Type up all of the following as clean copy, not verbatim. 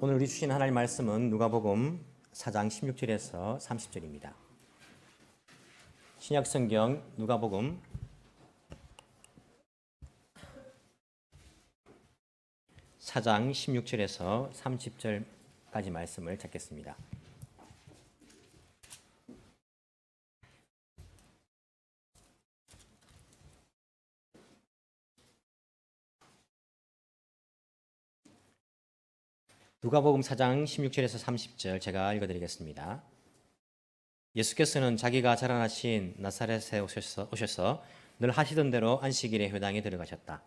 오늘 우리 주신 하나님 말씀은 누가복음 4장 16절에서 30절입니다. 신약성경 누가복음 4장 16절에서 30절까지 말씀을 찾겠습니다. 누가복음 4장 16절에서 30절 제가 읽어드리겠습니다. 예수께서는 자기가 자라나신 나사렛에 오셔서 늘 하시던 대로 안식일에 회당에 들어가셨다.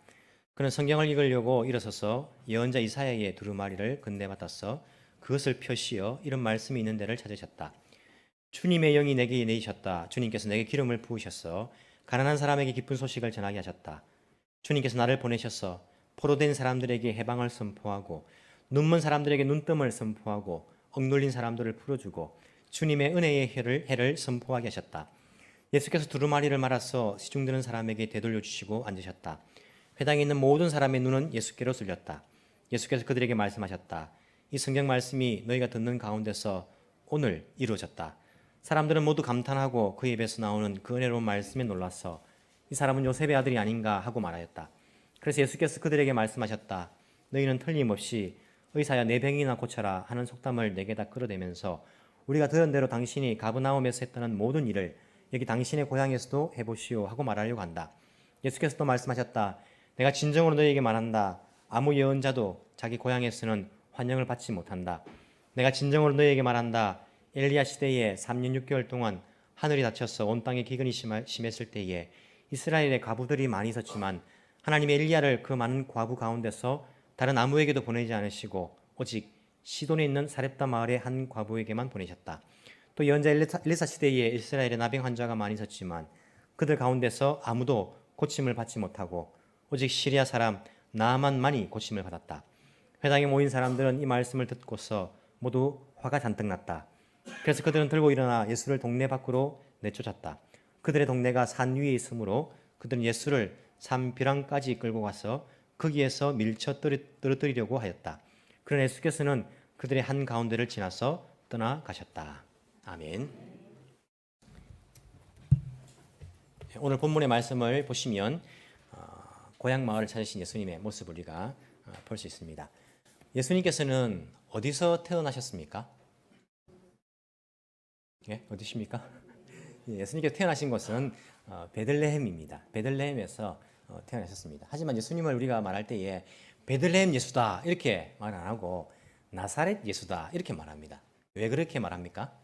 그는 성경을 읽으려고 일어서서 예언자 이사야의 두루마리를 건네받아서 그것을 펴시어 이런 말씀이 있는 데를 찾으셨다. 주님의 영이 내게 내리셨다. 주님께서 내게 기름을 부으셔서 가난한 사람에게 기쁜 소식을 전하게 하셨다. 주님께서 나를 보내셔서 포로된 사람들에게 해방을 선포하고 눈먼 사람들에게 눈뜸을 선포하고 억눌린 사람들을 풀어주고 주님의 은혜의 해를 선포하게 하셨다. 예수께서 두루마리를 말아서 시중드는 사람에게 되돌려 주시고 앉으셨다. 회당에 있는 모든 사람의 눈은 예수께로 쏠렸다. 예수께서 그들에게 말씀하셨다. 이 성경 말씀이 너희가 듣는 가운데서 오늘 이루어졌다. 사람들은 모두 감탄하고 그 입에서 나오는 그 은혜로운 말씀에 놀라서 이 사람은 요셉의 아들이 아닌가 하고 말하였다. 그래서 예수께서 그들에게 말씀하셨다. 너희는 틀림없이 의사야 내 병이나 고쳐라 하는 속담을 내게다 끌어대면서 우리가 들은 대로 당신이 가버나움에서 했다는 모든 일을 여기 당신의 고향에서도 해보시오 하고 말하려고 한다. 예수께서 또 말씀하셨다. 내가 진정으로 너희에게 말한다. 아무 예언자도 자기 고향에서는 환영을 받지 못한다. 내가 진정으로 너희에게 말한다. 엘리야 시대에 3년 6개월 동안 하늘이 닫혀서 온 땅에 기근이 심했을 때에 이스라엘의 과부들이 많이 있었지만 하나님의 엘리야를 그 많은 과부 가운데서 다른 아무에게도 보내지 않으시고 오직 시돈에 있는 사렙다 마을의 한 과부에게만 보내셨다. 또 예언자 엘리사 시대에 이스라엘의 나병 환자가 많이 있었지만 그들 가운데서 아무도 고침을 받지 못하고 오직 시리아 사람 나아만만이 고침을 받았다. 회당에 모인 사람들은 이 말씀을 듣고서 모두 화가 잔뜩 났다. 그래서 그들은 들고 일어나 예수를 동네 밖으로 내쫓았다. 그들의 동네가 산 위에 있으므로 그들은 예수를 산비랑까지 끌고 가서 거기에서 밀쳐 떨어뜨리려고 하였다. 그러나 예수께서는 그들의 한 가운데를 지나서 떠나가셨다. 아멘. 오늘 본문의 말씀을 보시면 고향 마을을 찾으신 예수님의 모습을 우리가 볼 수 있습니다. 예수님께서는 어디서 태어나셨습니까? 예, 어디십니까? 예수님께서 태어나신 곳은 베들레헴입니다. 베들레헴에서 태어나셨습니다. 하지만 예수님을 우리가 말할 때에 베들레헴 예수다 이렇게 말 안 하고 나사렛 예수다 이렇게 말합니다. 왜 그렇게 말합니까?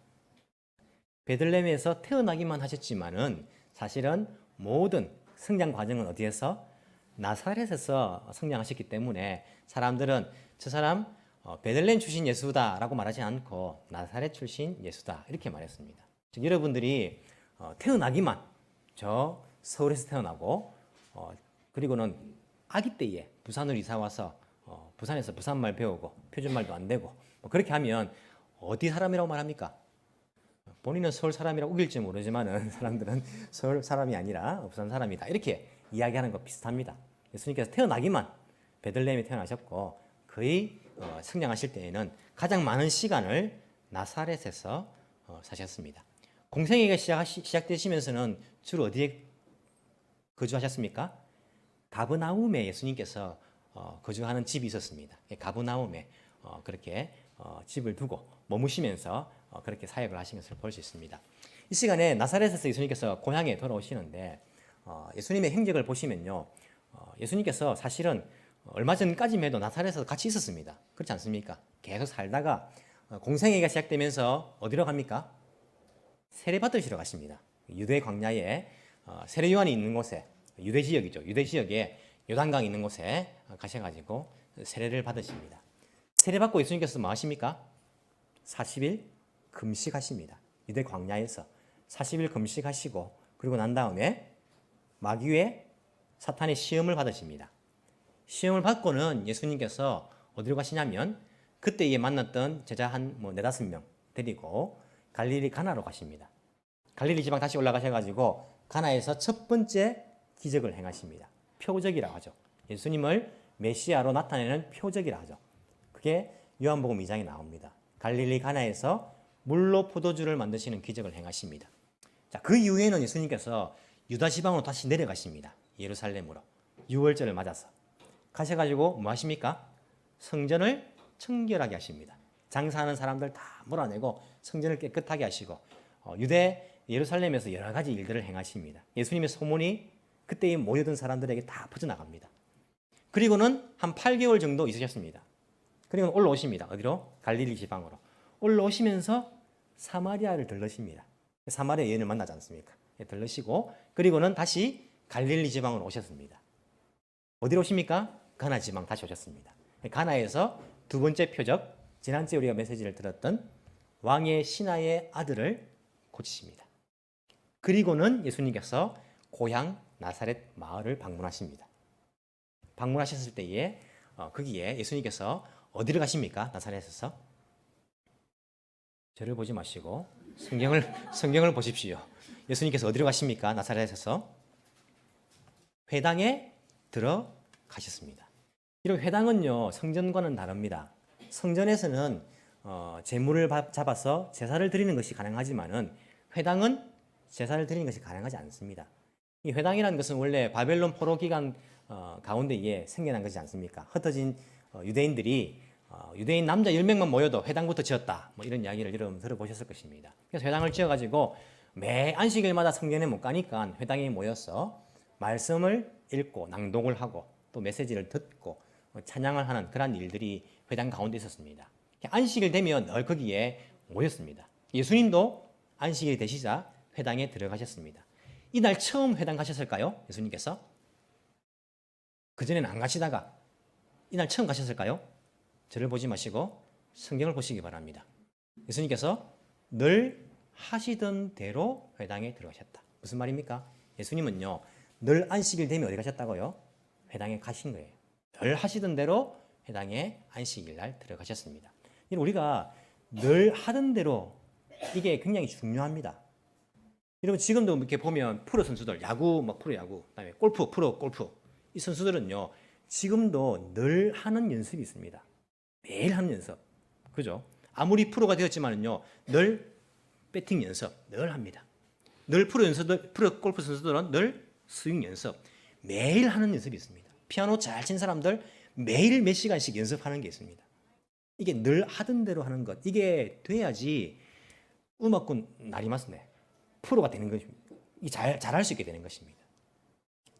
베들레헴에서 태어나기만 하셨지만은 사실은 모든 성장 과정은 어디에서? 나사렛에서 성장하셨기 때문에 사람들은 저 사람 베들레헴 출신 예수다라고 말하지 않고 나사렛 출신 예수다 이렇게 말했습니다. 즉 여러분들이 태어나기만 저 서울에서 태어나고 그리고는 아기 때에 부산으로 이사 와서 부산에서 부산말 배우고 표준말도 안 되고 뭐 그렇게 하면 어디 사람이라고 말합니까? 본인은 서울 사람이라고 우길지 모르지만은 사람들은 서울 사람이 아니라 부산 사람이다 이렇게 이야기하는 것 비슷합니다. 예수님께서 태어나기만 베들레헴에 태어나셨고 거의 성장하실 때에는 가장 많은 시간을 나사렛에서 사셨습니다. 공생애가 시작되시면서는 주로 어디에 거주하셨습니까? 가버나움에 예수님께서 거주하는 집이 있었습니다. 가버나움에 그렇게 집을 두고 머무시면서 그렇게 사역을 하신 것을 볼 수 있습니다. 이 시간에 나사렛에서 예수님께서 고향에 돌아오시는데 예수님의 행적을 보시면요. 예수님께서 사실은 얼마 전까지만 해도 나사렛에서 같이 있었습니다. 그렇지 않습니까? 계속 살다가 공생애가 시작되면서 어디로 갑니까? 세례 받으시러 가십니다. 유대 광야에 세례 요한이 있는 곳에 유대 지역이죠. 유대 지역에 요단강이 있는 곳에 가셔가지고 세례를 받으십니다. 세례 받고 예수님께서 뭐 하십니까? 40일 금식하십니다. 유대 광야에서 40일 금식하시고 그리고 난 다음에 마귀의 사탄의 시험을 받으십니다. 시험을 받고는 예수님께서 어디로 가시냐면 그때에 만났던 제자 한 4-5명 데리고 갈릴리 가나로 가십니다. 갈릴리 지방 다시 올라가셔가지고 가나에서 첫 번째 기적을 행하십니다. 표적이라고 하죠. 예수님을 메시아로 나타내는 표적이라 하죠. 그게 요한복음 2장에 나옵니다. 갈릴리 가나에서 물로 포도주를 만드시는 기적을 행하십니다. 자, 그 이후에는 예수님께서 유다 지방으로 다시 내려가십니다. 예루살렘으로 6월절을 맞아서 가셔가지고 뭐 하십니까? 성전을 청결하게 하십니다. 장사하는 사람들 다 몰아내고 성전을 깨끗하게 하시고 유대 예루살렘에서 여러 가지 일들을 행하십니다. 예수님의 소문이 그때 모여든 사람들에게 다 퍼져나갑니다. 그리고는 한 8개월 정도 있으셨습니다. 그리고 올라오십니다. 어디로? 갈릴리 지방으로. 올라오시면서 사마리아를 들르십니다. 사마리아 여인을 만나지 않습니까? 들르시고 그리고는 다시 갈릴리 지방으로 오셨습니다. 어디로 오십니까? 가나 지방 다시 오셨습니다. 가나에서 두 번째 표적, 지난주에 우리가 메시지를 들었던 왕의 신하의 아들을 고치십니다. 그리고는 예수님께서 고향 나사렛 마을을 방문하십니다. 방문하셨을 때에 거기에 예수님께서 어디를 가십니까? 나사렛에서? 저를 보지 마시고 성경을 보십시오. 예수님께서 어디로 가십니까? 나사렛에서 회당에 들어가셨습니다. 이런 회당은요 성전과는 다릅니다. 성전에서는 제물을 잡아서 제사를 드리는 것이 가능하지만은 회당은 제사를 드리는 것이 가능하지 않습니다. 이 회당이라는 것은 원래 바벨론 포로 기간 가운데에 생겨난 것이지 않습니까? 흩어진 유대인들이 유대인 남자 10명만 모여도 회당부터 지었다. 뭐 이런 이야기를 여러분 들어보셨을 것입니다. 그래서 회당을 지어가지고 매 안식일마다 성전에 못 가니까 회당에 모여서 말씀을 읽고 낭독을 하고 또 메시지를 듣고 찬양을 하는 그런 일들이 회당 가운데 있었습니다. 안식일 되면 늘 거기에 모였습니다. 예수님도 안식일이 되시자 회당에 들어가셨습니다. 이날 처음 회당 가셨을까요? 예수님께서? 그전에는 안 가시다가 이날 처음 가셨을까요? 저를 보지 마시고 성경을 보시기 바랍니다. 예수님께서 늘 하시던 대로 회당에 들어가셨다. 무슨 말입니까? 예수님은요 늘 안식일 되면 어디 가셨다고요? 회당에 가신 거예요. 늘 하시던 대로 회당에 안식일 날 들어가셨습니다. 우리가 늘 하던 대로 이게 굉장히 중요합니다. 여러분 지금도 이렇게 보면 프로 선수들 야구 막 프로야구 그다음에 골프 프로 골프 이 선수들은요 지금도 늘 하는 연습이 있습니다. 매일 하는 연습. 그죠? 아무리 프로가 되었지만은요 늘 배팅 연습 늘 합니다. 늘 프로 골프 선수들은 늘 스윙 연습 매일 하는 연습이 있습니다. 피아노 잘 친 사람들 매일 몇 시간씩 연습하는 게 있습니다. 이게 늘 하던 대로 하는 것 이게 돼야지 음악군 나리마스네 프로가 되는 것입니다. 잘할 수 있게 되는 것입니다.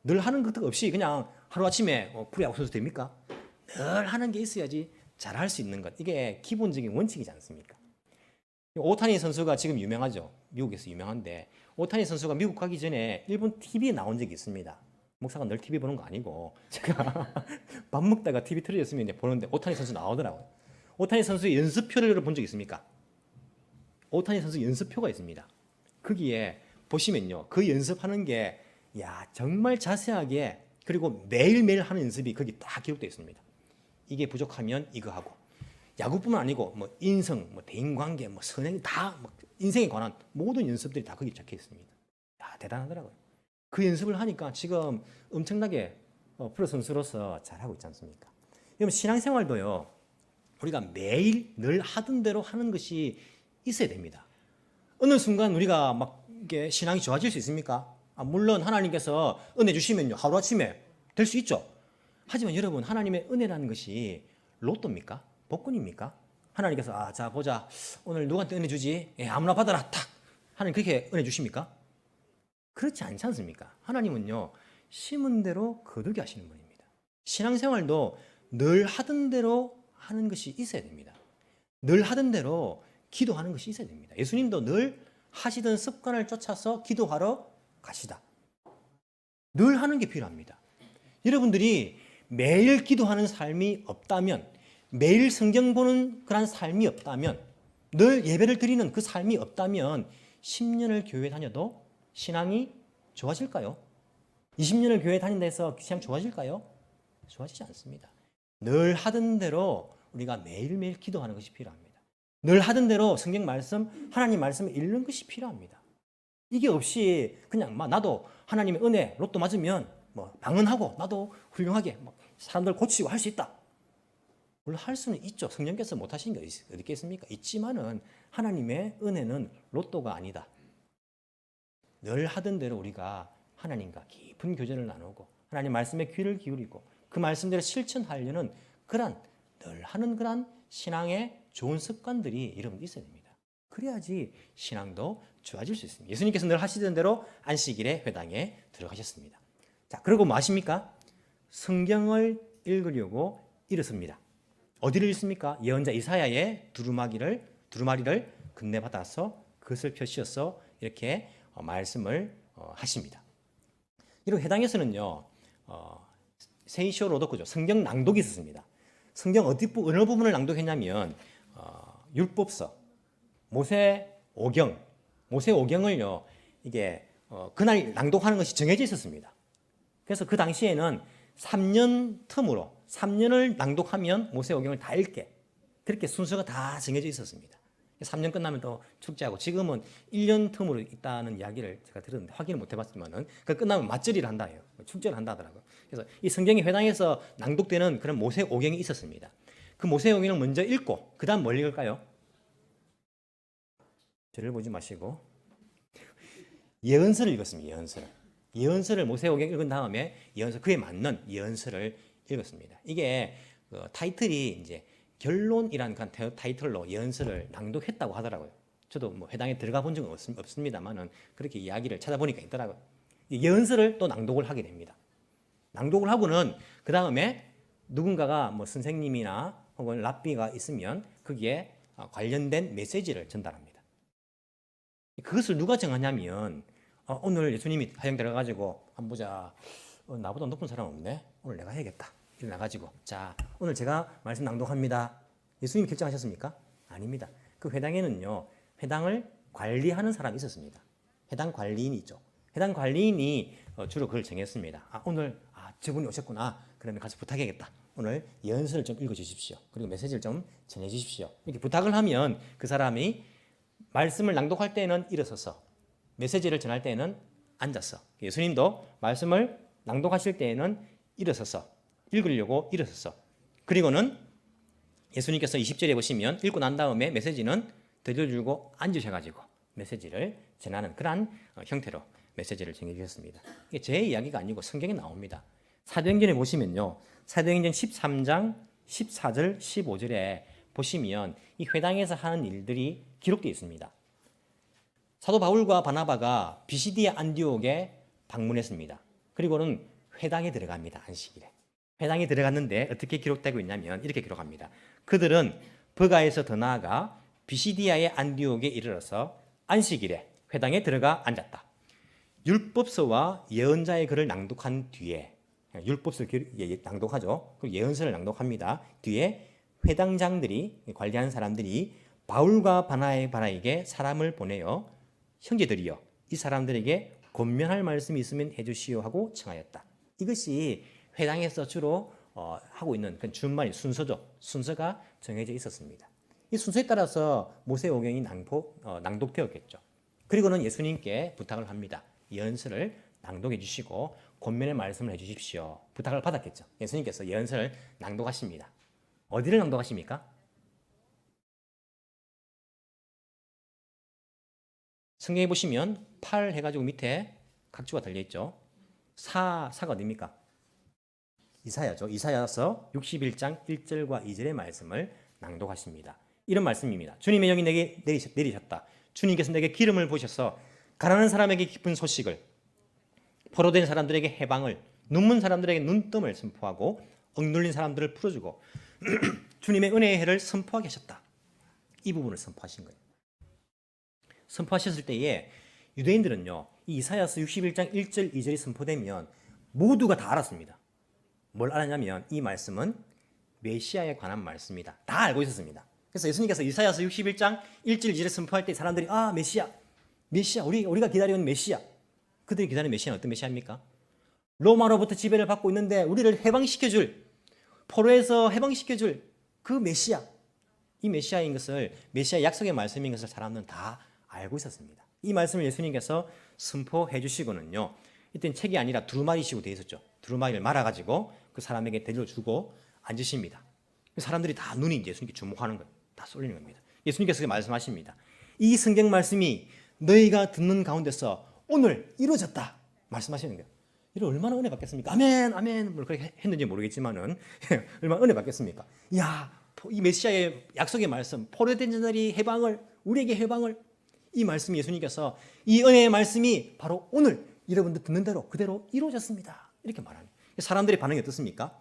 늘 하는 것 없이 그냥 하루아침에 프로야구 선수 됩니까? 늘 하는 게 있어야지 잘할 수 있는 것 이게 기본적인 원칙이지 않습니까? 오타니 선수가 지금 유명하죠. 미국에서 유명한데 오타니 선수가 미국 가기 전에 일본 TV에 나온 적이 있습니다. 목사가 늘 TV 보는 거 아니고 제가 밥 먹다가 TV 틀어졌으면 이제 보는데 오타니 선수 나오더라고요. 오타니 선수의 연습표를 본 적 있습니까? 오타니 선수 연습표가 있습니다. 거기에 보시면요. 그 연습하는 게 정말 자세하게 그리고 매일매일 하는 연습이 거기 다 기록되어 있습니다. 이게 부족하면 이거 하고 야구뿐만 아니고 뭐 인성, 뭐 대인관계, 뭐 선행 다 인생에 관한 모든 연습들이 다 거기 적혀 있습니다. 대단하더라고요. 그 연습을 하니까 지금 엄청나게 프로 선수로서 잘하고 있지 않습니까? 여러분 신앙생활도요. 우리가 매일 늘 하던 대로 하는 것이 있어야 됩니다. 어느 순간 우리가 막 이게 신앙이 좋아질 수 있습니까? 물론 하나님께서 은혜 주시면요 하루아침에 될 수 있죠. 하지만 여러분 하나님의 은혜라는 것이 로또입니까? 복권입니까? 하나님께서 자 보자 오늘 누구한테 은혜 주지? 아무나 받아라 탁 하나님 그렇게 은혜 주십니까? 그렇지 않지 않습니까? 하나님은요 심은 대로 거두게 하시는 분입니다. 신앙생활도 늘 하던 대로 하는 것이 있어야 됩니다. 늘 하던 대로 기도하는 것이 있어야 됩니다. 예수님도 늘 하시던 습관을 쫓아서 기도하러 가시다. 늘 하는 게 필요합니다. 여러분들이 매일 기도하는 삶이 없다면 매일 성경 보는 그런 삶이 없다면 늘 예배를 드리는 그 삶이 없다면 10년을 교회 다녀도 신앙이 좋아질까요? 20년을 교회 다닌다 해서 신앙 좋아질까요? 좋아지지 않습니다. 늘 하던 대로 우리가 매일매일 기도하는 것이 필요합니다. 늘 하던 대로 성경 말씀, 하나님 말씀을 읽는 것이 필요합니다. 이게 없이 그냥 나도 하나님의 은혜 로또 맞으면 방언하고 나도 훌륭하게 사람들 고치고 할 수 있다. 물론 할 수는 있죠. 성령께서 못 하신 게 어디 있겠습니까? 있지만은 하나님의 은혜는 로또가 아니다. 늘 하던 대로 우리가 하나님과 깊은 교제를 나누고 하나님 말씀에 귀를 기울이고 그 말씀대로 실천하려는 늘 하는 그런 신앙의 좋은 습관들이 여러분 있어야 됩니다. 그래야지 신앙도 좋아질 수 있습니다. 예수님께서 늘 하시던 대로 안식일에 회당에 들어가셨습니다. 자, 그리고 뭐 하십니까? 성경을 읽으려고 일어섭니다. 어디를 읽습니까? 예언자 이사야의 두루마리를 건네받아서 그것을 펴씌어서 이렇게 말씀을 하십니다. 이런 회당에서는요, 세이쇼 로도크죠. 성경 낭독이 있었습니다. 성경 어느 부분을 낭독했냐면 율법서, 모세오경을요 이게 그날 낭독하는 것이 정해져 있었습니다. 그래서 그 당시에는 3년 틈으로 3년을 낭독하면 모세오경을 다 읽게 그렇게 순서가 다 정해져 있었습니다. 3년 끝나면 또 축제하고 지금은 1년 틈으로 있다는 이야기를 제가 들었는데 확인을 못 해봤지만은 그 끝나면 맞절이를 한다 해요. 축제를 한다 하더라고요. 그래서 이 성경의 회당에서 낭독되는 그런 모세오경이 있었습니다. 그 모세오경을 먼저 읽고 그 다음 뭘 읽을까요? 저를 보지 마시고 예언서를 읽었습니다. 예언서를 모세오경 읽은 다음에 그에 맞는 예언서를 읽었습니다. 이게 타이틀이 이제 결론이라는 그 타이틀로 예언서를 낭독했다고 하더라고요. 저도 뭐 회당에 들어가 본 적은 없습니다만은 그렇게 이야기를 찾아보니까 있더라고요. 예언서를 또 낭독을 하게 됩니다. 낭독을 하고는 그 다음에 누군가가 뭐 선생님이나 혹은 랍비가 있으면 거기에 관련된 메시지를 전달합니다. 그것을 누가 정하냐면 오늘 예수님이 화장 들어가가지고 한번 보자. 나보다 높은 사람 없네. 오늘 내가 해야겠다. 일어나가지고 자 오늘 제가 말씀 낭독합니다. 예수님이 결정하셨습니까? 아닙니다. 그 회당에는요 회당을 관리하는 사람이 있었습니다. 회당 관리인이 있죠. 회당 관리인이 주로 그걸 정했습니다. 오늘 저분이 오셨구나. 그러면 가서 부탁해야겠다. 오늘 예언서를 좀 읽어주십시오. 그리고 메시지를 좀 전해주십시오. 이렇게 부탁을 하면 그 사람이 말씀을 낭독할 때는 일어서서 메시지를 전할 때는 앉아서 예수님도 말씀을 낭독하실 때에는 일어서서 읽으려고 일어서서 그리고는 예수님께서 20절에 보시면 읽고 난 다음에 메시지는 들려주고 앉으셔가지고 메시지를 전하는 그러한 형태로 메시지를 전해주셨습니다. 이게 제 이야기가 아니고 성경에 나옵니다. 사도행전에 보시면요. 사도행전 13장 14절 15절에 보시면 이 회당에서 하는 일들이 기록되어 있습니다. 사도 바울과 바나바가 비시디아 안디옥에 방문했습니다. 그리고는 회당에 들어갑니다. 안식일에. 회당에 들어갔는데 어떻게 기록되고 있냐면 이렇게 기록합니다. 그들은 버가에서 더 나아가 비시디아의 안디옥에 이르러서 안식일에 회당에 들어가 앉았다. 율법서와 예언자의 글을 낭독한 뒤에 율법서를 낭독하죠. 그리고 예언서를 낭독합니다. 뒤에 회당장들이 관리하는 사람들이 바울과 바나바에게 사람을 보내어 형제들이여 이 사람들에게 권면할 말씀이 있으면 해주시오 하고 청하였다. 이것이 회당에서 주로 하고 있는 그 준말이 순서죠. 순서가 정해져 있었습니다. 이 순서에 따라서 모세오경이 낭독되었겠죠. 그리고는 예수님께 부탁을 합니다. 예언서를 낭독해 주시고 권면의 말씀을 해주십시오. 부탁을 받았겠죠. 예수님께서 예언서를 낭독하십니다. 어디를 낭독하십니까? 성경에 보시면 8 해가지고 밑에 각주가 달려있죠. 사가 어디입니까? 이사야죠. 이사야서 61장 1절과 2절의 말씀을 낭독하십니다. 이런 말씀입니다. 주님의 영이 내게 내리셨다. 주님께서 내게 기름을 부으셔서 가난한 사람에게 기쁜 소식을, 포로된 사람들에게 해방을, 눈먼 사람들에게 눈뜸을 선포하고 억눌린 사람들을 풀어주고 주님의 은혜의 해를 선포하게 하셨다. 이 부분을 선포하신 거예요. 선포하셨을 때에 유대인들은요, 이 이사야서 61장 1절 2절이 선포되면 모두가 다 알았습니다. 뭘 알았냐면 이 말씀은 메시아에 관한 말씀이다. 다 알고 있었습니다. 그래서 예수님께서 이사야서 61장 1절 2절을 선포할 때 사람들이 메시아 우리가 기다리는 메시아. 그들이 기다리는 메시아는 어떤 메시아입니까? 로마로부터 지배를 받고 있는데 우리를 해방시켜줄, 포로에서 해방시켜줄 그 메시아. 이 메시아인 것을, 메시아 약속의 말씀인 것을 사람들은 다 알고 있었습니다. 이 말씀을 예수님께서 선포해 주시고는요, 이때는 책이 아니라 두루마리식으로 되어 있었죠. 두루마리를 말아가지고 그 사람에게 데려주고 앉으십니다. 사람들이 다 눈이 이제 예수님께 주목하는 거예요. 다 쏠리는 겁니다. 예수님께서 말씀하십니다. 이 성경 말씀이 너희가 듣는 가운데서 오늘 이루어졌다 말씀하시는 거예요. 이런 얼마나 은혜 받겠습니까? 아멘, 아멘. 뭐 그렇게 했는지 모르겠지만은 얼마나 은혜 받겠습니까? 야, 이 메시아의 약속의 말씀, 포로된 자들이 해방을 우리에게 해방을 이 말씀 예수님께서 이 은혜의 말씀이 바로 오늘 여러분들 듣는 대로 그대로 이루어졌습니다. 이렇게 말하는 거예요. 사람들의 반응이 어떻습니까?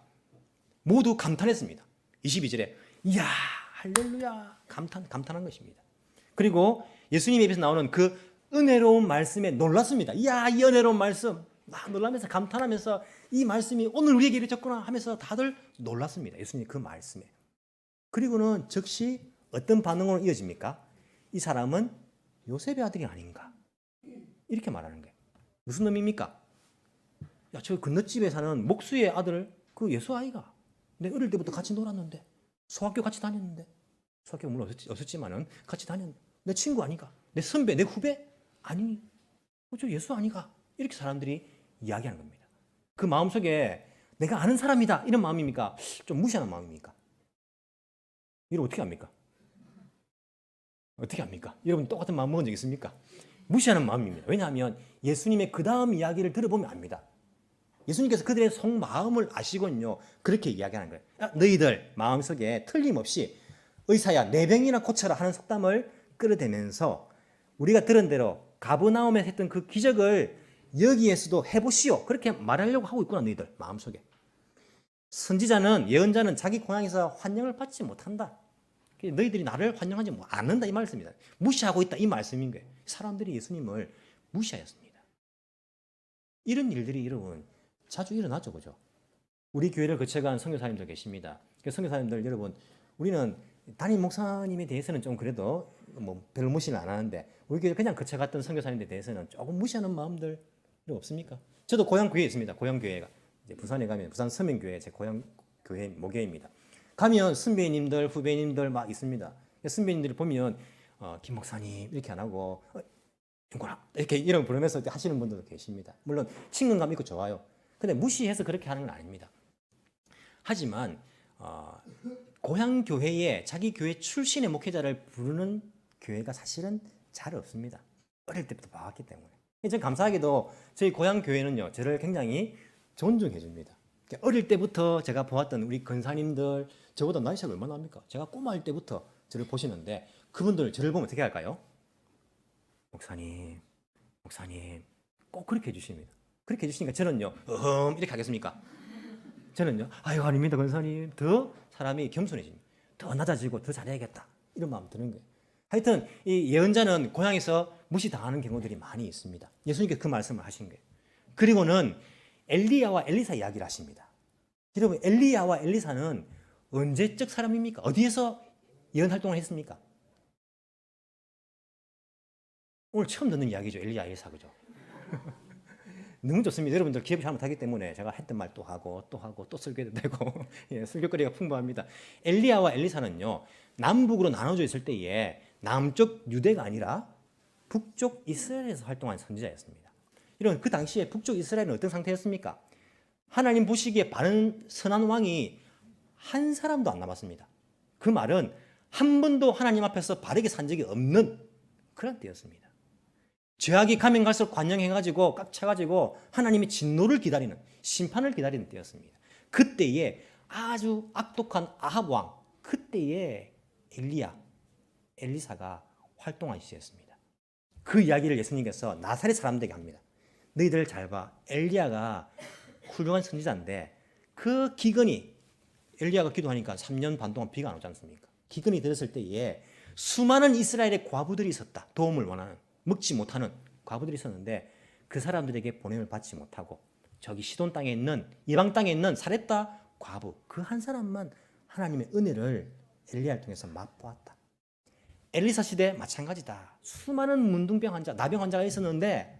모두 감탄했습니다. 22절에 이야, 할렐루야, 감탄한 것입니다. 그리고 예수님 입에서 나오는 그 은혜로운 말씀에 놀랐습니다. 이야, 이 은혜로운 말씀. 놀라면서 감탄하면서 이 말씀이 오늘 우리에게 이루어졌구나 하면서 다들 놀랐습니다. 예수님 그 말씀에. 그리고는 즉시 어떤 반응으로 이어집니까? 이 사람은 요셉의 아들이 아닌가? 이렇게 말하는 거예요. 무슨 의미입니까? 야, 저 건너집에 사는 목수의 아들 그 예수 아이가 내 어릴 때부터 같이 놀았는데 소학교 같이 다녔는데 소학교 물론 없었지만은 같이 다녔는데 내 친구 아니가? 내 선배, 내 후배? 아니, 저 예수 아니가? 이렇게 사람들이 이야기하는 겁니다. 그 마음속에 내가 아는 사람이다 이런 마음입니까? 좀 무시하는 마음입니까? 이걸 어떻게 합니까? 어떻게 합니까? 여러분 똑같은 마음 먹은 적 있습니까? 무시하는 마음입니다. 왜냐하면 예수님의 그 다음 이야기를 들어보면 압니다. 예수님께서 그들의 속마음을 아시곤요 그렇게 이야기하는 거예요. 너희들 마음속에 틀림없이 의사야 내 병이나 고쳐라 하는 속담을 끌어대면서 우리가 들은 대로 가버나움에서 했던 그 기적을 여기에서도 해보시오. 그렇게 말하려고 하고 있구나 너희들 마음속에. 선지자는 예언자는 자기 고향에서 환영을 받지 못한다. 너희들이 나를 환영하지 않는다 이 말씀입니다. 무시하고 있다 이 말씀인 거예요. 사람들이 예수님을 무시하였습니다. 이런 일들이 여러분 자주 일어나죠, 그죠? 우리 교회를 거쳐간 선교사님들 계십니다. 선교사님들 여러분, 우리는 담임 목사님에 대해서는 좀 그래도 뭐 별 무시는 안 하는데 우리 교회 그냥 거쳐갔던 선교사님에 대해서는 조금 무시하는 마음들 없습니까? 저도 고향 교회에 있습니다. 고향 교회가 이제 부산에 가면 부산 서명교회 제 고향 교회 모교입니다. 가면 선배님들, 후배님들 막 있습니다. 선배님들이 보면 김 목사님 이렇게 안 하고 윤건아 이렇게 이름 부르면서 하시는 분들도 계십니다. 물론 친근감 있고 좋아요. 근데 무시해서 그렇게 하는 건 아닙니다. 하지만 고향 교회에 자기 교회 출신의 목회자를 부르는 교회가 사실은 잘 없습니다. 어릴 때부터 봐왔기 때문에. 저는 감사하게도 저희 고향 교회는요 저를 굉장히 존중해 줍니다. 어릴 때부터 제가 보았던 우리 권사님들 저보다 나이 차가 얼마나 합니까? 제가 꼬마일 때부터 저를 보시는데 그분들 저를 보면 어떻게 할까요? 목사님 꼭 그렇게 해주십니다. 그렇게 해주시니까 저는요 이렇게 하겠습니까? 저는요 아유 아닙니다 권사님. 더 사람이 겸손해집니다. 더 낮아지고 더 잘해야겠다 이런 마음 드는 거예요. 하여튼 이 예언자는 고향에서 무시당하는 경우들이 많이 있습니다. 예수님께서 그 말씀을 하신 거예요. 그리고는 엘리야와 엘리사 이야기를 하십니다. 여러분 엘리야와 엘리사는 언제적 사람입니까? 어디에서 예언 활동을 했습니까? 오늘 처음 듣는 이야기죠. 엘리야 엘리사 그죠? 너무 좋습니다. 여러분들 기억이 잘 못하기 때문에 제가 했던 말 또 하고 또 설교도 되고 예, 설교거리가 풍부합니다. 엘리야와 엘리사는요 남북으로 나눠져 있을 때에 남쪽 유대가 아니라 북쪽 이스라엘에서 활동한 선지자였습니다. 이런 그 당시에 북쪽 이스라엘은 어떤 상태였습니까? 하나님 보시기에 바른 선한 왕이 한 사람도 안 남았습니다. 그 말은 한 번도 하나님 앞에서 바르게 산 적이 없는 그런 때였습니다. 죄악이 가면 갈수록 관영해가지고 꽉 차가지고 하나님의 진노를 기다리는 심판을 기다리는 때였습니다. 그때에 아주 악독한 아합 왕 그때에 엘리사가 활동한 시대였습니다. 그 이야기를 예수님께서 나사렛 사람들에게 합니다. 너희들 잘 봐. 엘리야가 훌륭한 선지자인데 그 기근이 엘리야가 기도하니까 3년 반 동안 비가 안 오지 않습니까? 기근이 들었을 때에 수많은 이스라엘의 과부들이 있었다. 도움을 원하는 먹지 못하는 과부들이 있었는데 그 사람들에게 보냄을 받지 못하고 저기 시돈 땅에 있는 이방 땅에 있는 사렙다 과부 그 한 사람만 하나님의 은혜를 엘리야를 통해서 맛보았다. 엘리사 시대 마찬가지다. 수많은 문둥병 환자, 나병 환자가 있었는데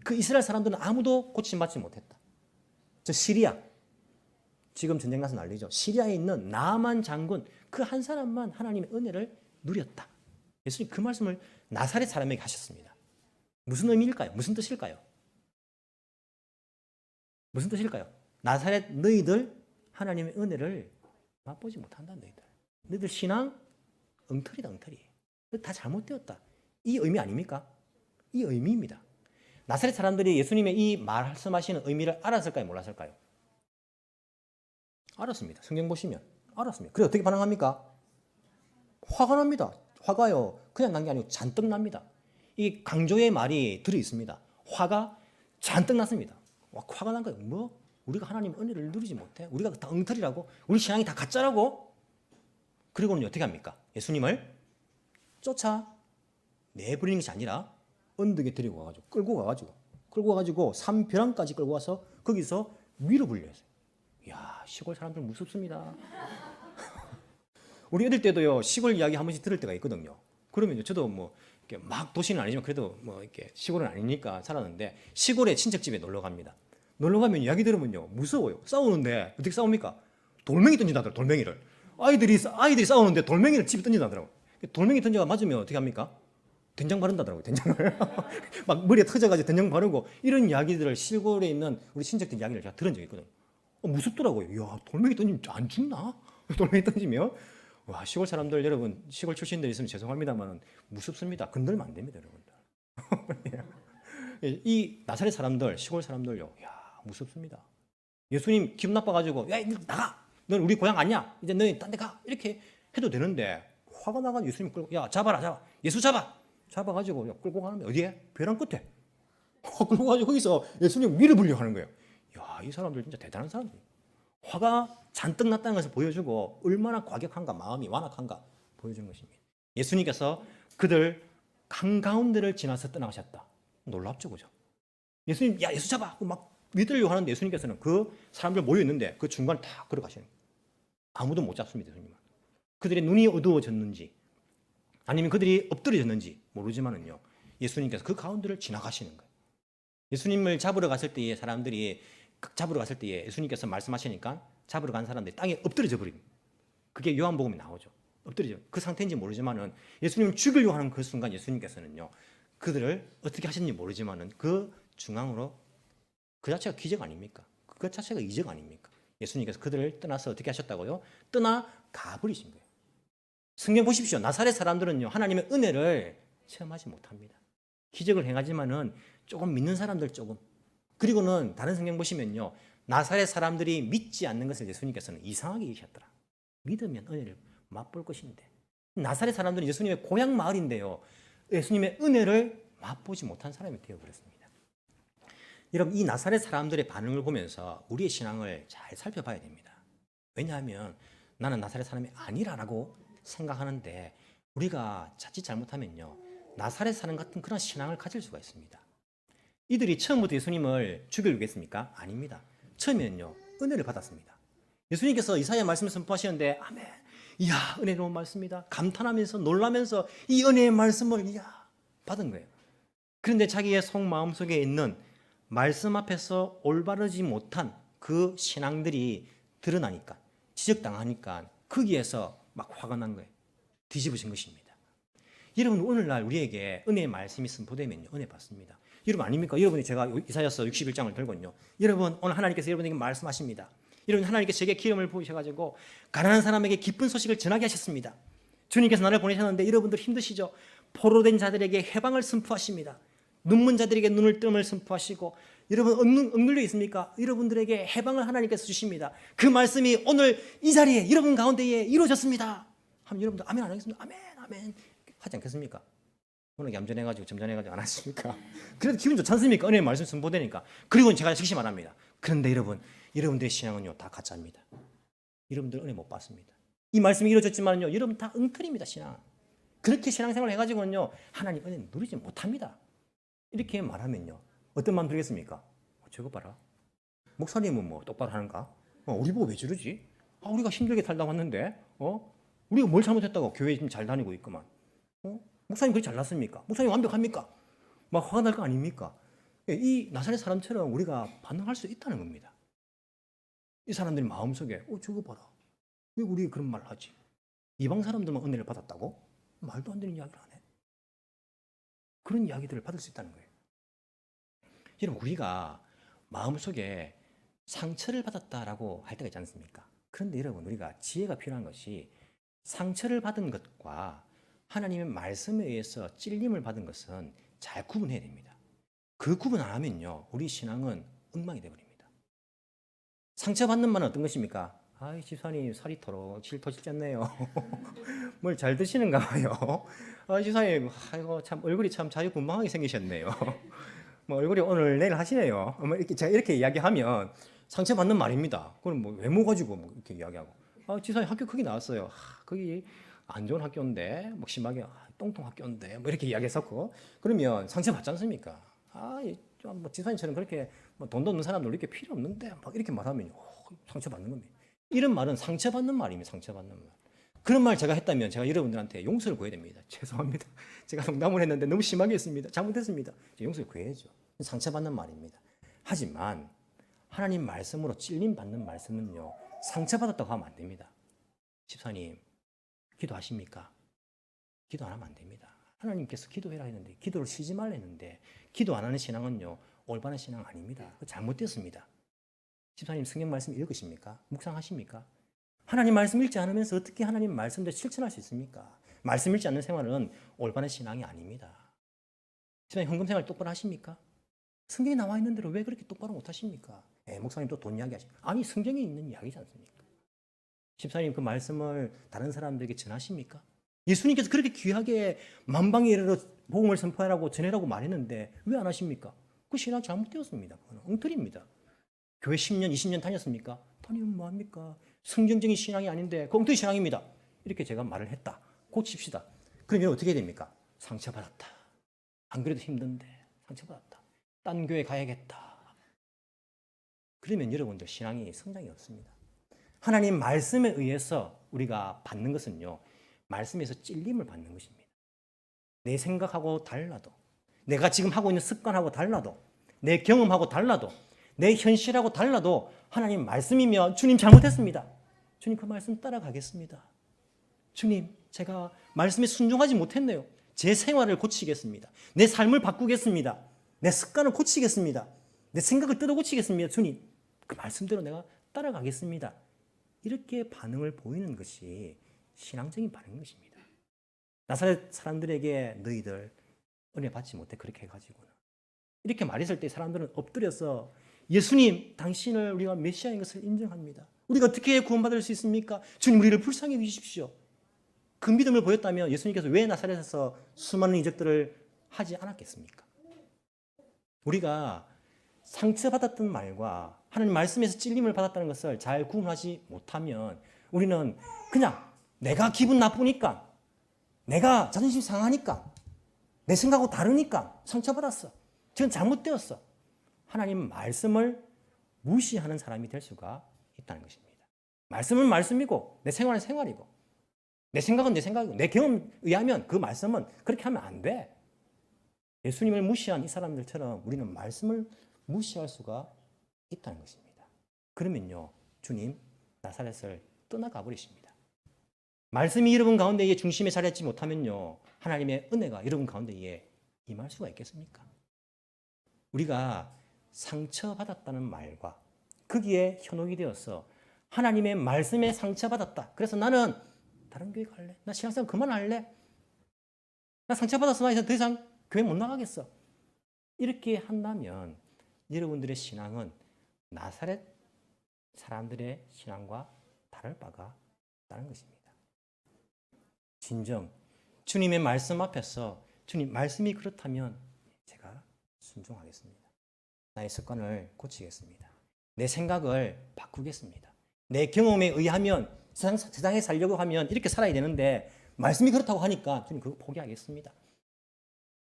그 이스라엘 사람들은 아무도 고침받지 못했다. 저 시리아 지금 전쟁 나서 난리죠. 시리아에 있는 나만 장군 그 한 사람만 하나님의 은혜를 누렸다. 예수님 그 말씀을 나사렛 사람에게 하셨습니다. 무슨 의미일까요? 무슨 뜻일까요? 무슨 뜻일까요? 나사렛 너희들 하나님의 은혜를 맛보지 못한다 너희들. 너희들 신앙 엉터리다 엉터리. 다 잘못되었다. 이 의미 아닙니까? 이 의미입니다. 나사렛 사람들이 예수님의 이 말씀하시는 의미를 알았을까요? 몰랐을까요? 알았습니다. 성경 보시면 알았습니다. 그래서 어떻게 반응합니까? 화가 납니다. 화가요. 그냥 난 게 아니고 잔뜩 납니다. 이 강조의 말이 들어있습니다. 화가 잔뜩 났습니다. 화가 난 거예요. 뭐? 우리가 하나님 은혜를 누리지 못해? 우리가 다 엉터리라고? 우리 신앙이 다 가짜라고? 그리고는 어떻게 합니까? 예수님을 쫓아내버리는 것이 아니라 언덕에 데리고 와가지고 끌고 가가지고 산벼랑까지 끌고 와서 거기서 위로 불려했어요. 이야, 시골 사람들 무섭습니다. 우리 어릴 때도요, 시골 이야기 한 번씩 들을 때가 있거든요. 그러면 저도 뭐 이렇게 막 도시는 아니지만 그래도 뭐 이렇게 시골은 아니니까 살았는데 시골에 친척집에 놀러 갑니다. 놀러 가면 이야기 들으면요, 무서워요. 싸우는데 어떻게 싸웁니까? 돌멩이 던진다더라고요. 돌멩이를. 아이들이 싸우는데 돌멩이를 집에 던진다더라고요. 돌멩이 던져가 맞으면 어떻게 합니까? 된장 바른다더라고요. 된장을 막 머리에 터져가지고 된장 바르고 이런 이야기들을 시골에 있는 우리 친척들 이야기를 제가 들은 적이 있거든요. 무섭더라고요. 야, 돌멩이 던지면 안 죽나? 돌멩이 던지면 와, 시골 사람들 여러분, 시골 출신들 있으면 죄송합니다만 무섭습니다. 건들면 안 됩니다, 여러분들. 이 나사렛 사람들, 시골 사람들요, 야, 무섭습니다. 예수님 기분 나빠가지고 야, 나가. 넌 우리 고향 아니야. 이제 너희 딴 데 가. 이렇게 해도 되는데 화가 나가 예수님 끌고 야, 잡아. 예수 잡아가지고 야, 끌고 가는 게 어디에? 벼랑 끝에. 끌고 가지고 거기서 예수님 위를 불려 하는 거예요. 야, 이 사람들 진짜 대단한 사람들. 화가 잔뜩 났다는 것을 보여주고 얼마나 과격한가, 마음이 완악한가 보여준 것입니다. 예수님께서 그들 한가운데를 지나서 떠나가셨다. 놀랍죠, 그죠? 예수님, 야, 예수 잡아! 막 믿으려고 하는데 예수님께서는 그 사람들 모여있는데 그 중간을 다 걸어가시는 거예요. 아무도 못 잡습니다, 예수님은. 그들의 눈이 어두워졌는지 아니면 그들이 엎드려졌는지 모르지만은요, 예수님께서 그 가운데를 지나가시는 거예요. 예수님을 잡으러 갔을 때에 사람들이 잡으러 갔을 때에 예수님께서 말씀하시니까 잡으러 간 사람들이 땅에 엎드려져 버립니다. 그게 요한복음에 나오죠. 엎드려져. 그 상태인지 모르지만은 예수님을 죽이려고 하는 그 순간 예수님께서는요, 그들을 어떻게 하셨는지 모르지만은 그 중앙으로 그 자체가 기적 아닙니까? 그 자체가 이적 아닙니까? 예수님께서 그들을 떠나서 어떻게 하셨다고요? 떠나 가버리신 거예요. 성경 보십시오. 나사렛 사람들은요, 하나님의 은혜를 체험하지 못합니다. 기적을 행하지만은 조금 믿는 사람들 조금. 그리고는 다른 성경 보시면요, 나사렛 사람들이 믿지 않는 것을 예수님께서는 이상하게 여기셨더라. 믿으면 은혜를 맛볼 것인데. 나사렛 사람들은 예수님의 고향 마을인데요, 예수님의 은혜를 맛보지 못한 사람이 되어버렸습니다. 여러분, 이 나사렛 사람들의 반응을 보면서 우리의 신앙을 잘 살펴봐야 됩니다. 왜냐하면 나는 나사렛 사람이 아니라고 생각하는데 우리가 자칫 잘못하면요, 나사렛 사람 같은 그런 신앙을 가질 수가 있습니다. 이들이 처음부터 예수님을 죽이려고 했습니까? 아닙니다. 처음에는요, 은혜를 받았습니다. 예수님께서 이사야 말씀을 선포하시는데 아멘, 이야, 은혜로운 말씀이다 감탄하면서 놀라면서 이 은혜의 말씀을 이야 받은 거예요. 그런데 자기의 속마음 속에 있는 말씀 앞에서 올바르지 못한 그 신앙들이 드러나니까, 지적당하니까 거기에서 막 화가 난 거예요. 뒤집어진 것입니다. 여러분, 오늘날 우리에게 은혜의 말씀이 선포되면요, 은혜 받습니다. 여러분 아닙니까? 여러분이 제가 이사야서 61장을 들고요, 여러분 오늘 하나님께서 여러분에게 말씀하십니다. 여러분, 하나님께서 제게 기름을 부으셔가지고 가난한 사람에게 기쁜 소식을 전하게 하셨습니다. 주님께서 나를 보내셨는데 여러분들 힘드시죠? 포로된 자들에게 해방을 선포하십니다. 눈먼 자들에게 눈을 뜸을 선포하시고, 여러분 억눌려 있습니까? 여러분들에게 해방을 하나님께서 주십니다. 그 말씀이 오늘 이 자리에 여러분 가운데에 이루어졌습니다. 하면 여러분들 아멘 안 하겠습니까? 아멘 아멘 하지 않겠습니까? 오늘 얌전해가지고 점잖해가지고 안 하십니까? 그래도 기분 좋지 않습니까? 은혜의 말씀 선포되니까. 그리고 제가 즉시 말합니다. 그런데 여러분들의 신앙은요, 다 가짜입니다. 여러분들 은혜 못 받습니다. 이 말씀이 이루어졌지만요, 여러분 다 엉터리입니다, 신앙. 그렇게 신앙생활 해가지고는요, 하나님 은혜 누리지 못합니다. 이렇게 말하면요, 어떤 마음 들겠습니까? 저거 봐라, 목사님은 뭐 똑바로 하는가? 우리 보고 왜 저러지? 우리가 힘들게 살다 왔는데, 우리가 뭘 잘못했다고 교회 지금 잘 다니고 있구만. 목사님 그렇게 잘났습니까? 목사님 완벽합니까? 막 화가 날 거 아닙니까? 이 나사렛 사람처럼 우리가 반응할 수 있다는 겁니다. 이 사람들이 마음속에 저거 봐라, 왜 우리 그런 말을 하지? 이방 사람들만 은혜를 받았다고? 말도 안 되는 이야기를 하네. 그런 이야기들을 받을 수 있다는 거예요. 여러분, 우리가 마음속에 상처를 받았다라고 할 때가 있지 않습니까? 그런데 여러분, 우리가 지혜가 필요한 것이 상처를 받은 것과 하나님의 말씀에 의해서 찔림을 받은 것은 잘 구분해야 됩니다. 그 구분 안 하면요, 우리 신앙은 엉망이 되어버립니다. 상처받는 말은 어떤 것입니까? 아이, 집사님 살이 터질지 않네요. 뭘 잘 드시는가 봐요. 아, 집사님, 아이고, 참 얼굴이 참 자유분방하게 생기셨네요. 뭐 얼굴이 오늘 내일 하시네요. 뭐 이렇게 제가 이렇게 이야기하면 상처받는 말입니다. 그럼 뭐 외모 가지고 뭐 이렇게 이야기하고, 아, 집사님 학교 거기 나왔어요. 거기 안 좋은 학교인데, 뭐 심하게 똥통 학교인데, 뭐 이렇게 이야기했었고, 그러면 상처받지 않습니까? 아, 뭐 집사님처럼 그렇게 뭐 돈도 없는 사람 놀릴 게 필요 없는데, 막 이렇게 말하면 상처받는 겁니다. 이런 말은 상처받는 말입니다. 상처받는 말. 그런 말 제가 했다면 제가 여러분들한테 용서를 구해야 됩니다. 죄송합니다. 제가 농담을 했는데 너무 심하게 했습니다. 잘못했습니다. 용서를 구해야죠. 상처받는 말입니다. 하지만 하나님 말씀으로 찔림받는 말씀은요, 상처받았다고 하면 안 됩니다. 집사님, 기도하십니까? 기도 안 하면 안 됩니다. 하나님께서 기도해라 했는데, 기도를 쉬지 말라 했는데, 기도 안 하는 신앙은요, 올바른 신앙 아닙니다. 잘못됐습니다. 집사님, 성경 말씀 읽으십니까? 묵상하십니까? 하나님 말씀 읽지 않으면서 어떻게 하나님 말씀대로 실천할 수 있습니까? 말씀 읽지 않는 생활은 올바른 신앙이 아닙니다. 집사님, 헌금 생활 똑바로 하십니까? 성경에 나와 있는 대로 왜 그렇게 똑바로 못 하십니까? 목사님 또 돈 이야기 하십니까? 아니, 성경에 있는 이야기지 않습니까? 집사님, 그 말씀을 다른 사람들에게 전하십니까? 예수님께서 그렇게 귀하게 만방에 이르러 복음을 선포하라고 전해라고 말했는데 왜 안 하십니까? 그 신앙 잘못되었습니다. 그건 엉터리입니다. 교회 10년, 20년 다녔습니까? 다니면 뭐합니까? 성경적인 신앙이 아닌데 그 엉터리 신앙입니다. 이렇게 제가 말을 했다. 고칩시다. 그러면 어떻게 됩니까? 상처받았다. 안 그래도 힘든데 상처받았다. 딴 교회 가야겠다. 그러면 여러분들 신앙이 성장이 없습니다. 하나님 말씀에 의해서 우리가 받는 것은요, 말씀에서 찔림을 받는 것입니다. 내 생각하고 달라도, 내가 지금 하고 있는 습관하고 달라도, 내 경험하고 달라도, 내 현실하고 달라도 하나님 말씀이면 주님 잘못했습니다. 주님 그 말씀 따라가겠습니다. 주님, 제가 말씀에 순종하지 못했네요. 제 생활을 고치겠습니다. 내 삶을 바꾸겠습니다. 내 습관을 고치겠습니다. 내 생각을 뜯어 고치겠습니다. 주님, 그 말씀대로 내가 따라가겠습니다. 이렇게 반응을 보이는 것이 신앙적인 반응인 것입니다. 나사렛 사람들에게 너희들 은혜 받지 못해 그렇게 해가지고는, 이렇게 말했을 때 사람들은 엎드려서 예수님, 당신을 우리가 메시아인 것을 인정합니다. 우리가 어떻게 구원받을 수 있습니까? 주님, 우리를 불쌍히 여기십시오. 그 믿음을 보였다면 예수님께서 왜 나사렛에서 수많은 이적들을 하지 않았겠습니까? 우리가 상처받았던 말과 하나님 말씀에서 찔림을 받았다는 것을 잘 구분하지 못하면 우리는 그냥 내가 기분 나쁘니까, 내가 자존심 상하니까, 내 생각하고 다르니까 상처받았어, 지금 잘못되었어, 하나님 말씀을 무시하는 사람이 될 수가 있다는 것입니다. 말씀은 말씀이고 내 생활은 생활이고 내 생각은 내 생각이고 내 경험에 의하면 그 말씀은 그렇게 하면 안 돼. 예수님을 무시한 이 사람들처럼 우리는 말씀을 무시할 수가 있다는 것입니다. 그러면요, 주님 나사렛을 떠나가 버리십니다. 말씀이 여러분 가운데에 중심에 자리하지 못하면요, 하나님의 은혜가 여러분 가운데에 임할 수가 있겠습니까? 우리가 상처받았다는 말과 거기에 현혹이 되어서 하나님의 말씀에 상처받았다, 그래서 나는 다른 교회 갈래, 나 신앙생활 그만할래, 나 상처받았어, 나 이제 더 이상 교회 못 나가겠어, 이렇게 한다면 여러분들의 신앙은 나사렛 사람들의 신앙과 다를 바가 없다는 것입니다. 진정 주님의 말씀 앞에서 주님 말씀이 그렇다면 제가 순종하겠습니다. 나의 습관을 고치겠습니다. 내 생각을 바꾸겠습니다. 내 경험에 의하면 세상에 살려고 하면 이렇게 살아야 되는데 말씀이 그렇다고 하니까 주님 그거 포기하겠습니다.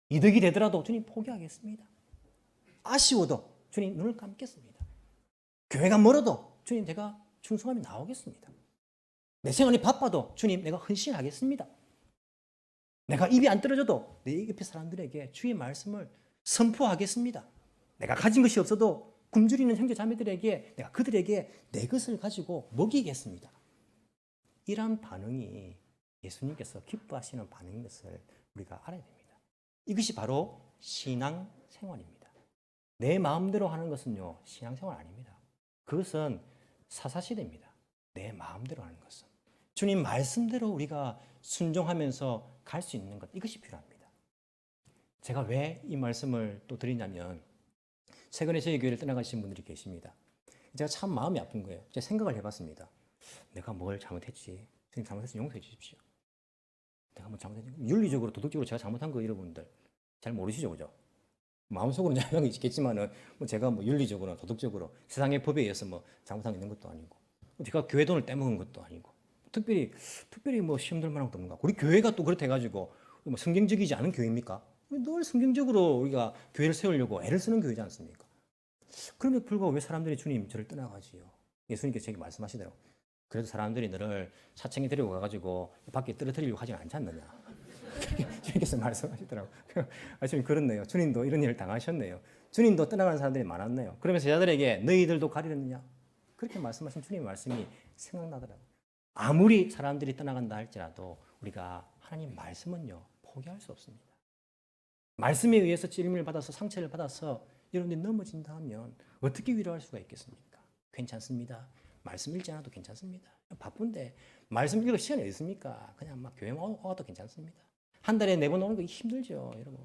이득이 되더라도 주님 포기하겠습니다. 아쉬워도 주님 눈을 감겠습니다. 교회가 멀어도 주님 제가 충성하며 나오겠습니다. 내 생활이 바빠도 주님 내가 헌신하겠습니다. 내가 입이 안 떨어져도 내 옆에 사람들에게 주의 말씀을 선포하겠습니다. 내가 가진 것이 없어도 굶주리는 형제 자매들에게 내가 그들에게 내 것을 가지고 먹이겠습니다. 이러한 반응이 예수님께서 기뻐하시는 반응인 것을 우리가 알아야 됩니다. 이것이 바로 신앙생활입니다. 내 마음대로 하는 것은요, 신앙생활 아닙니다. 그것은 사사시대입니다. 내 마음대로 하는 것은, 주님 말씀대로 우리가 순종하면서 갈 수 있는 것, 이것이 필요합니다. 제가 왜 이 말씀을 또 드리냐면, 최근에 저희 교회를 떠나가신 분들이 계십니다. 제가 참 마음이 아픈 거예요. 제가 생각을 해봤습니다. 내가 뭘 잘못했지? 주님 잘못했으면 용서해 주십시오. 내가 뭐 잘못했지? 윤리적으로, 도덕적으로 제가 잘못한 거, 여러분들 잘 모르시죠, 그죠? 마음속으로는 자명이 있겠지만은 뭐 제가 뭐 윤리적으로, 도덕적으로 세상의 법에 의해서 뭐 잘못한 게 있는 것도 아니고, 제가 교회 돈을 떼먹은 것도 아니고, 특별히 뭐 시험 들 만한 것도 없는 거. 우리 교회가 또 그렇다 해가지고 뭐 성경적이지 않은 교회입니까? 늘 성경적으로 우리가 교회를 세우려고 애를 쓰는 교회지 않습니까? 그럼에도 불구하고 왜 사람들이 주님 저를 떠나가지요? 예수님께서 제게 말씀하시더라고. 그래도 사람들이 너를 사층에 데리고 가가지고 밖에 떨어뜨리려고 하진 않지 않느냐. 주님께서 말씀하시더라고. 주님 그렇네요. 주님도 이런 일을 당하셨네요. 주님도 떠나가는 사람들이 많았네요. 그러면서 제자들에게 너희들도 가리렸느냐? 그렇게 말씀하신 주님의 말씀이 생각나더라고요. 아무리 사람들이 떠나간다 할지라도 우리가 하나님 말씀은요, 포기할 수 없습니다. 말씀에 의해서 찔림을 받아서 상처를 받아서 여러분들이 넘어진다 하면 어떻게 위로할 수가 있겠습니까? 괜찮습니다. 말씀 읽지 않아도 괜찮습니다. 바쁜데 말씀 읽을 시간이 있습니까? 그냥 막 교회 와도 괜찮습니다. 한 달에 4번 오는 거 힘들죠, 여러분.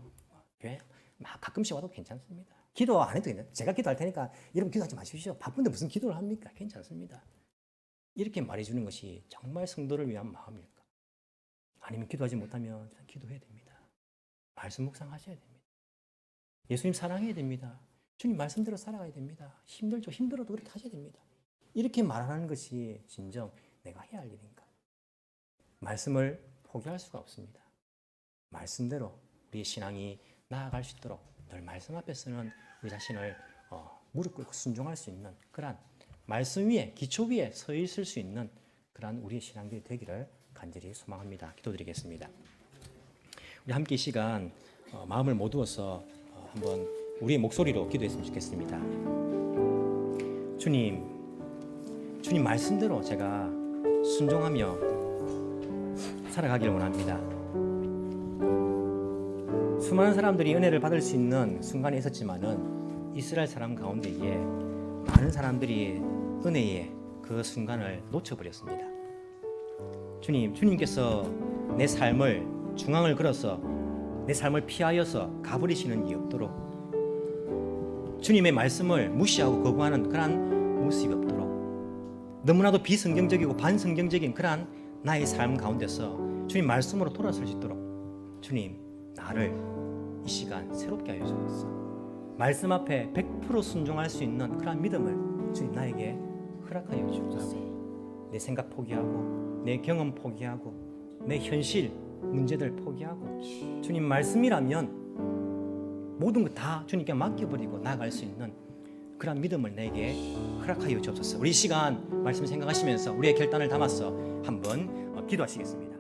교회 막 가끔씩 와도 괜찮습니다. 기도 안 해도 괜찮아요. 제가 기도할 테니까 여러분 기도하지 마십시오. 바쁜데 무슨 기도를 합니까? 괜찮습니다. 이렇게 말해주는 것이 정말 성도를 위한 마음일까? 아니면 기도하지 못하면 기도해야 됩니다. 말씀 묵상하셔야 됩니다. 예수님 사랑해야 됩니다. 주님 말씀대로 살아가야 됩니다. 힘들죠. 힘들어도 그렇게 하셔야 됩니다. 이렇게 말하는 것이 진정 내가 해야 할 일인가? 말씀을 포기할 수가 없습니다. 말씀대로 우리의 신앙이 나아갈 수 있도록 늘 말씀 앞에서는 우리 자신을 무릎 꿇고 순종할 수 있는 그러한 말씀 위에, 기초 위에 서 있을 수 있는 그러한 우리의 신앙들이 되기를 간절히 소망합니다. 기도드리겠습니다. 우리 함께 이 시간 마음을 모두어서 한번 우리의 목소리로 기도했으면 좋겠습니다. 주님 말씀대로 제가 순종하며 살아가기를 원합니다. 수많은 사람들이 은혜를 받을 수 있는 순간이 있었지만은 이스라엘 사람 가운데에 많은 사람들이 은혜의 그 순간을 놓쳐버렸습니다. 주님께서 내 삶을 중앙을 걸어서 내 삶을 피하여서 가버리시는 일이 없도록, 주님의 말씀을 무시하고 거부하는 그러한 모습이 없도록, 너무나도 비성경적이고 반성경적인 그러한 나의 삶 가운데서 주님 말씀으로 돌아설 수 있도록 주님 나를 이 시간 새롭게 하여 주옵소서. 말씀 앞에 100% 순종할 수 있는 그러한 믿음을 주님 나에게 허락하여 주옵소서. 내 생각 포기하고 내 경험 포기하고 내 현실 문제들 포기하고 주님 말씀이라면 모든 것 다 주님께 맡겨버리고 나아갈 수 있는 그런 믿음을 내게 허락하여 주옵소서. 우리 이 시간 말씀 생각하시면서 우리의 결단을 담아서 한번 기도하시겠습니다.